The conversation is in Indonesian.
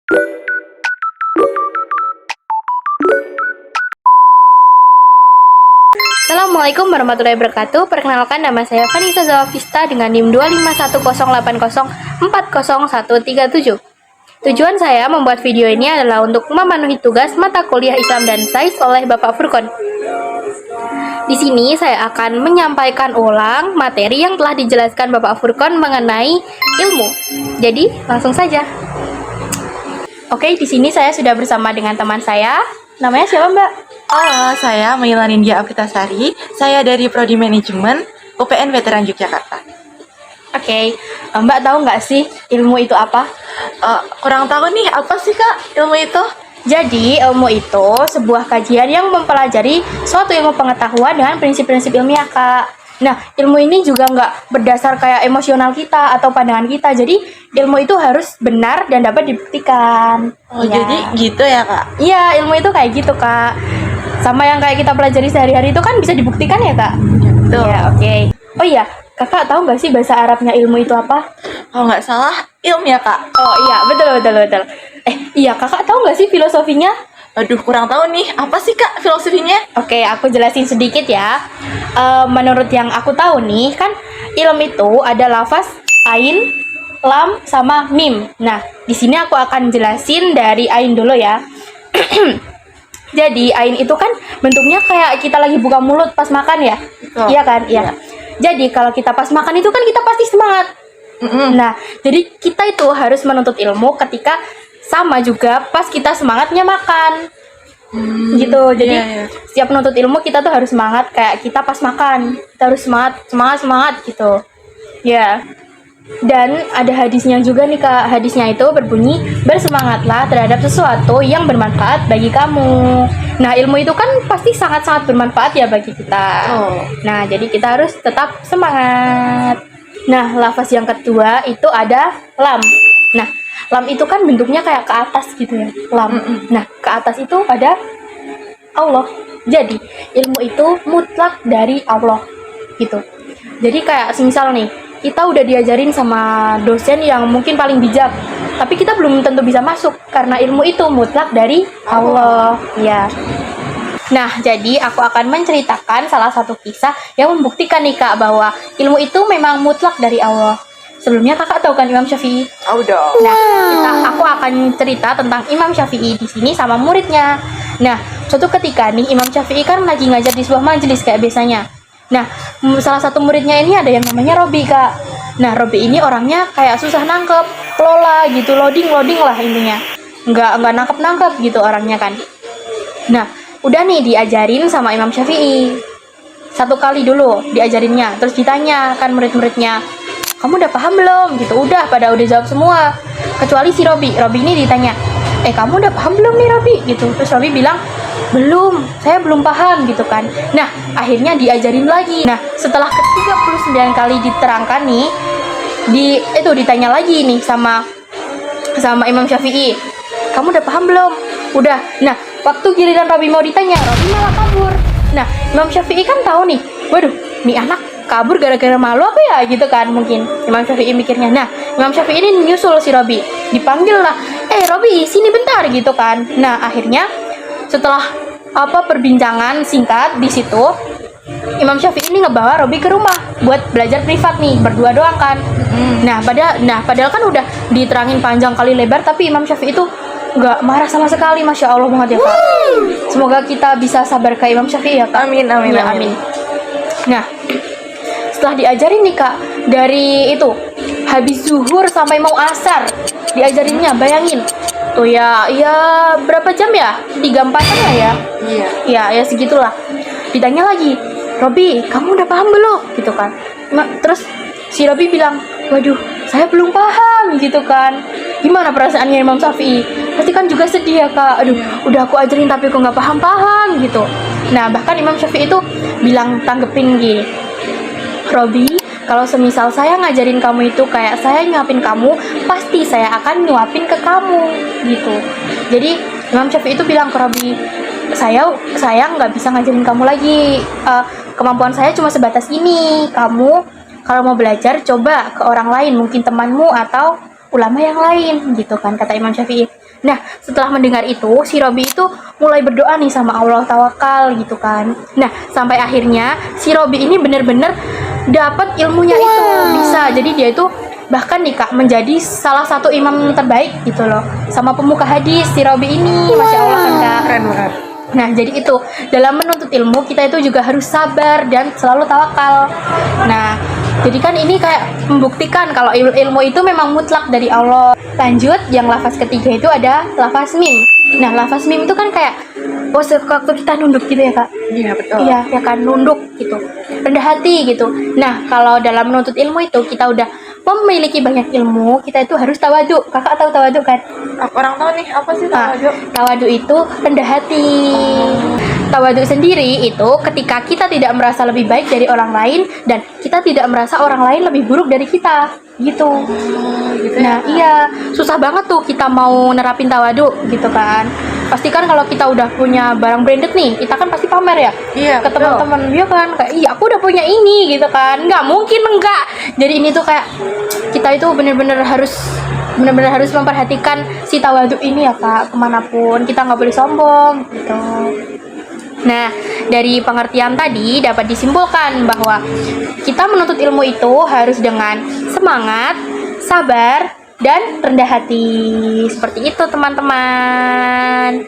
Assalamualaikum warahmatullahi wabarakatuh. Perkenalkan, nama saya Vanessa Zawavista dengan NIM 25108040137. Tujuan saya membuat video ini adalah untuk memenuhi tugas mata kuliah Islam dan Sains oleh Bapak Furqon. Di sini saya akan menyampaikan ulang materi yang telah dijelaskan Bapak Furqon mengenai ilmu. Jadi, langsung saja. Oke, di sini saya sudah bersama dengan teman saya. Namanya siapa, Mbak? Halo, saya Maila Nindya Afitasari. Saya dari Prodi Manajemen UPN Veteran Yogyakarta. Oke, Mbak tahu nggak sih ilmu itu apa? Kurang tahu nih, apa sih Kak ilmu itu? Jadi, ilmu itu sebuah kajian yang mempelajari suatu ilmu pengetahuan dengan prinsip-prinsip ilmiah, Kak. Nah, ilmu ini juga nggak berdasar kayak emosional kita atau pandangan kita. Jadi, ilmu itu harus benar dan dapat dibuktikan. Oh, jadi gitu ya Kak? Iya, ilmu itu kayak gitu, Kak. Sama yang kayak kita pelajari sehari-hari itu kan bisa dibuktikan ya, Kak? Betul. Ya, oke. Oh iya, Kakak tahu nggak sih bahasa Arabnya ilmu itu apa? Kalau nggak salah, ilmu ya Kak? Oh iya, betul. Iya, Kakak tahu nggak sih filosofinya? Aduh, kurang tahu nih. Apa sih Kak filosofinya? Oke, aku jelasin sedikit ya. Menurut yang aku tahu nih, kan ilm itu ada lafaz ain, lam, sama mim. Nah, di sini aku akan jelasin dari ain dulu ya. Jadi, ain itu kan bentuknya kayak kita lagi buka mulut pas makan ya. Betul. Iya kan? Iya. Jadi, kalau kita pas makan itu kan kita pasti semangat. Nah, jadi kita itu harus menuntut ilmu ketika sama juga pas kita semangatnya makan. Gitu. Jadi setiap menuntut ilmu kita tuh harus semangat kayak kita pas makan. Kita harus semangat gitu. Ya. Dan ada hadisnya juga nih Kak. Hadisnya itu berbunyi, bersemangatlah terhadap sesuatu yang bermanfaat bagi kamu. Nah, ilmu itu kan pasti sangat-sangat bermanfaat ya bagi kita. Nah, jadi kita harus tetap semangat. Nah, lafaz yang kedua itu ada lam. Nah, lam itu kan bentuknya kayak ke atas gitu ya. Lam. Nah, ke atas itu ada Allah. Jadi, ilmu itu mutlak dari Allah. Gitu. Jadi kayak misal nih, kita udah diajarin sama dosen yang mungkin paling bijak, tapi kita belum tentu bisa masuk karena ilmu itu mutlak dari Allah. Ya. Nah, jadi aku akan menceritakan salah satu kisah yang membuktikan nih Kak bahwa ilmu itu memang mutlak dari Allah. Sebelumnya Kakak tahu kan Imam Syafi'i? Tahu dong. Nah, aku akan cerita tentang Imam Syafi'i di sini sama muridnya. Nah, suatu ketika nih Imam Syafi'i kan lagi ngajar di sebuah majelis kayak biasanya. Nah, salah satu muridnya ini ada yang namanya Robi, Kak. Nah, Robi ini orangnya kayak susah nangkep, lola gitu, loading lah intinya. Nggak nangkep gitu orangnya kan. Nah, udah nih diajarin sama Imam Syafi'i. Satu kali dulu diajarinnya, terus ditanya kan murid-muridnya, kamu udah paham belum? Gitu, udah jawab semua. Kecuali si Robi ini ditanya, kamu udah paham belum nih Robi? Gitu, terus Robi bilang, belum, saya belum paham gitu kan. Nah, akhirnya diajarin lagi. Nah, setelah ke-39 kali diterangkan nih, ditanya lagi nih sama Imam Syafi'i, kamu udah paham belum? Udah. Nah, waktu giliran Robi mau ditanya, Robi malah kabur. Nah, Imam Syafi'i kan tahu nih, waduh, nih anak kabur gara-gara malu apa ya gitu kan mungkin Imam Syafi'i mikirnya. Nah, Imam Syafi'i ini nyusul si Robi, dipanggil lah, Robi sini bentar gitu kan. Nah, akhirnya setelah perbincangan singkat di situ, Imam Syafi'i ini ngebawa Robi ke rumah buat belajar privat nih, berdua doang kan. Nah, padahal kan udah diterangin panjang kali lebar, tapi Imam Syafi'i itu nggak marah sama sekali. Masya Allah banget ya Kak. Semoga kita bisa sabar kayak Imam Syafi'i ya Kak. Amin. Nah, setelah diajarin nih Kak, dari itu habis zuhur sampai mau asar diajarinnya, bayangin tuh ya berapa jam ya, 3-4 jam lah ya. Iya ya segitulah. Ditanya lagi, Robi kamu udah paham belum gitu kan. Terus si Robi bilang, waduh saya belum paham gitu kan. Gimana perasaannya Imam Syafi'i? Pasti kan juga sedih ya Kak. Aduh, udah aku ajarin tapi kok nggak paham gitu. Nah, bahkan Imam Syafi'i itu bilang, tanggepin gini, Robi, kalau semisal saya ngajarin kamu itu kayak saya nyuapin kamu, pasti saya akan nyuapin ke kamu gitu. Jadi Imam Syafi'i itu bilang ke Robi, saya nggak bisa ngajarin kamu lagi, kemampuan saya cuma sebatas ini. Kamu kalau mau belajar coba ke orang lain, mungkin temanmu atau ulama yang lain gitu kan, kata Imam Syafi'i. Nah, setelah mendengar itu, si Robi itu mulai berdoa nih sama Allah, tawakal gitu kan. Nah, sampai akhirnya si Robi ini bener-bener dapat ilmunya itu, bisa. Jadi dia itu bahkan nih Kak menjadi salah satu imam terbaik gitu loh, sama pemuka hadis si Robi ini, masya Allah kan Kak. Keren banget. Nah, jadi itu dalam menuntut ilmu kita itu juga harus sabar dan selalu tawakal. Nah, jadi kan ini kayak membuktikan kalau ilmu itu memang mutlak dari Allah. Lanjut, yang lafaz ketiga itu ada lafaz mim. Nah, lafaz mim itu kan kayak pose waktu kita nunduk gitu ya Kak. Iya, betul. Iya, ya kan, nunduk gitu, rendah hati gitu. Nah, kalau dalam menuntut ilmu itu kita udah memiliki banyak ilmu, kita itu harus tawadu. Kakak tahu tawadu kan? Orang tahu nih apa sih Nah, tawadu? tawadu itu rendah hati. Tawadu sendiri itu ketika kita tidak merasa lebih baik dari orang lain dan kita tidak merasa orang lain lebih buruk dari kita, gitu. Gitu Nah, iya, susah banget tuh kita mau nerapin tawadu gitu kan. Pasti kan kalau kita udah punya barang branded nih, kita kan pasti pamer ya Iya, ke betul. teman-teman dia kan, kayak iya aku udah punya ini gitu kan. Nggak mungkin enggak. Jadi ini tuh kayak kita itu bener-bener harus memperhatikan si tawadu ini ya Kak, kemanapun kita nggak boleh sombong gitu. Nah, dari pengertian tadi dapat disimpulkan bahwa kita menuntut ilmu itu harus dengan semangat, sabar, dan rendah hati. Seperti itu teman-teman.